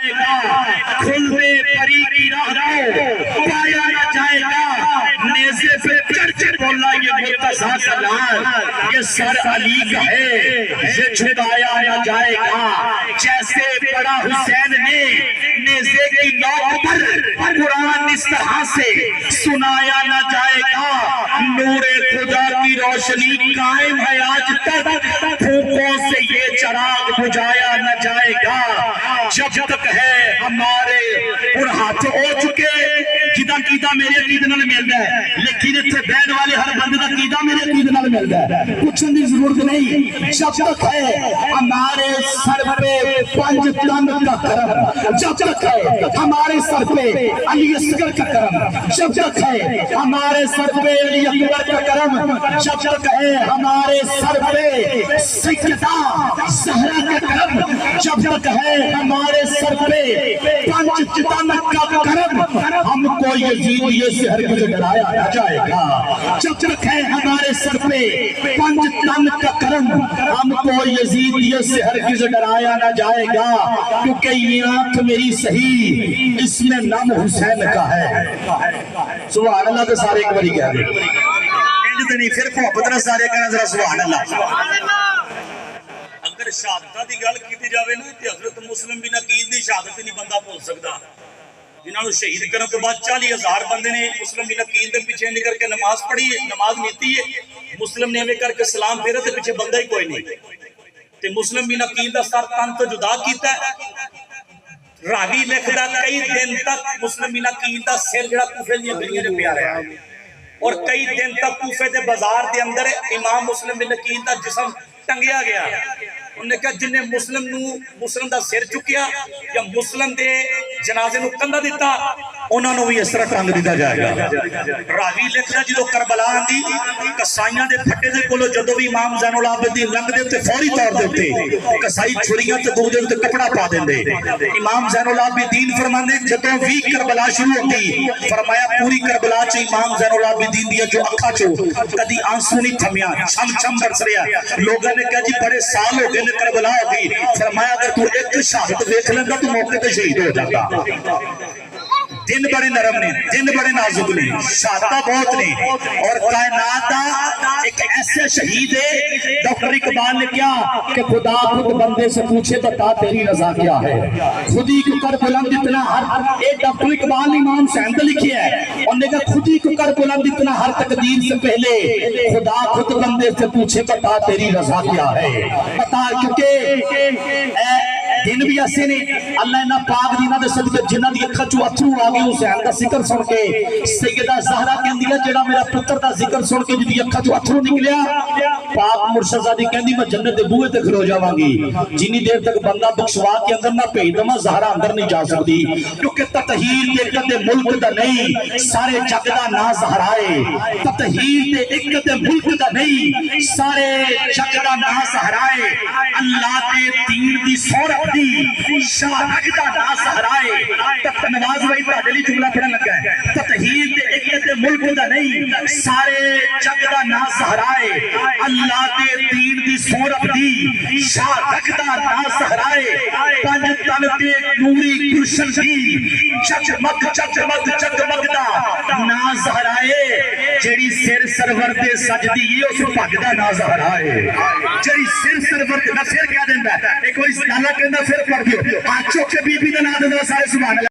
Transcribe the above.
کھلتے پری کی راہ کو پایا نہ جائے گا، نیزے پہ چڑھ کے بولا یہ مرتضیٰ کا لال، یہ سر علی کا ہے، یہ چھڑایا نہ جائے گا، جیسے بڑا حسین نے نیزے کی نوک پر قرآن اس طرح سے سنایا نہ جائے گا، نور خدا کی روشنی قائم ہے آج تک، پھوکوں سے یہ چراغ بجھایا نہ جائے گا، جب تک ہے ہمارے اور ہاتھ ہو چکے جدا قیدہ میرے عقید نال ملدا ہے، لیکن اتنے بہن والے ہر بندے دا قیدہ میرے عقید نال ملدا ہے، پوچھنے کی ضرورت نہیں، جب تک ہے ہمارے سر پہ 5 تن کا کرم، جب تک ہے ہمارے سر پہ علی اصغر کا کرم، جب تک ہے ہمارے سر پہ علی اکبر کا کرم، جب تک ہے ہمارے سر پہ سیدہ زہرا کا کرم، جب تک ہے ہمارے سر پہ 5 تن کا کرم، ہم کو یزیدیے سے ہرگز ڈرایا نہ جائے گا، جب تک ہے ہمارے سر پہ 5 تن کا کرم، ہم کو یزیدیے سے ہرگز ڈرایا نہ جائے گا، کیونکہ یہ آنکھ میری صحیح اس میں نام حسین کا ہے۔ سبحان اللہ تو سارے ایک باری کہہ دیں، انج نہیں پھر محبت نہ سارے کہنا ذرا سبحان اللہ۔ اگر شہادتہ دی گل کیتی جاوے نا تے حضرت مسلم بن عقیل دی شہادت نہیں بندہ بھول سکدا، جنہاں نوں شہید کرن تو بعد 40,000 بندے نے مسلم بن عقیل دے پیچھے نکل کے نماز پڑھی ہے، نماز نیتی ہے، مسلم نے ایویں کر کے سلام پھیرا تے پیچھے بندہ ہی کوئی نہیں، تے مسلم بن عقیل دا سر تن تو جدا کیتا ہے، راوی لکھدا کئی دن تک مسلم بن عقیل دا سر جڑا کوفے دی گلیاں وچ پیا رہا، اور کئی دن تک کوفے دے بازار دے اندر امام مسلم بن عقیل دا جسم ٹنگیا گیا، انہوں نے کہا جن نے مسلم دا سر چکیا یا مسلم دے جنازے نو کندھا دیتا انہوں نے بھی اس طرح ٹنگ دیتا جائے گا۔ راوی لکھنا جدو کربلا آندی کسائیاں دے پھٹے دے کولو جدو بھی امام زین العابدین لنگ دے تے فوری طور دے تے کسائی چھڑیاں تے دو دے تے کپڑا پا دیں دے، امام زین العابدین فرماندے جدو بھی کربلا شروع ہوتی فرمایا پوری کربلا چ امام زین العابدین دیا جو اکھا چو کدی آنسو نہیں تھمیا، چھم چھم برس رہا، لوگوں نے کہا جی بڑے سال ہو گئے کربلا ہوگی، فرمایا اگر تو ایک شہادت دیکھ لینا تو موقع تے شہید ہو جاتا۔ دن بڑے نرم نے، دن بڑے نازک نے، شہادتہ بہت نے، اور کائنات دا ایک ایسے شہید ہے ڈاکٹر اقبال نے کیا کہ خدا خود بندے سے پوچھے بتا تیری رضا کیا ہے، خودی کو کر بلند اتنا ہر، ایک ڈاکٹر اقبال امام حسین نے لکھی ہے، انہوں نے کہا خودی کو کر بلند اتنا ہر تقدیر سے پہلے خدا خود بندے سے پوچھے بتا تیری رضا کیا ہے، بتا کیونکہ دن بھی ایسے نے اللہ انہا پاک دینا دے صدقے جنہ دی اکھا چو اتھرو آگے حسین دا ذکر سن کے سیدہ زہرہ کہندی ہے جڑا میرا پتر دا ذکر سن کے جدی اکھا چو اتھرو نکلیا پاک مرشدہ دی کہندی میں جنت دے بوئے تے کھلو جاواں گی، جنی دیر تک بندہ بخشوا کے اندر نہ بھیج دما زہرہ اندر نہیں جا سکتی، کیونکہ تطہیر تے ایک دے ملک دا نہیں سارے جگ دا نا زہرائے، تطہیر تے ایک دے ملک دا نہیں سارے جگ دا نا زہرائے، اللہ تے دین دی سورت دی شاہ رکھتا نا سہرائے، تب نواز بھائی پر عدلی جملہ پڑھن لگا ہے، تطہیر دے ایک دے ملک دا نہیں سارے جگ دا نا سہرائے، اللہ دے دین دی سورت دی شاہ رکھتا نا سہرائے، پنج تن تے نوری گلشن دی چکمک چکمک چکمک دا نا سہرائے، جڑی سر سرور دے سجدی یہ اس پاک دا نا سہرائے، جڑی سر سرور دے نہ سر کیا دیندہ ہے ایک کوئی سالہ کہندہ پھر پڑھ دیو آنچوں کے بی بی دنا دینا سارے سبحان اللہ۔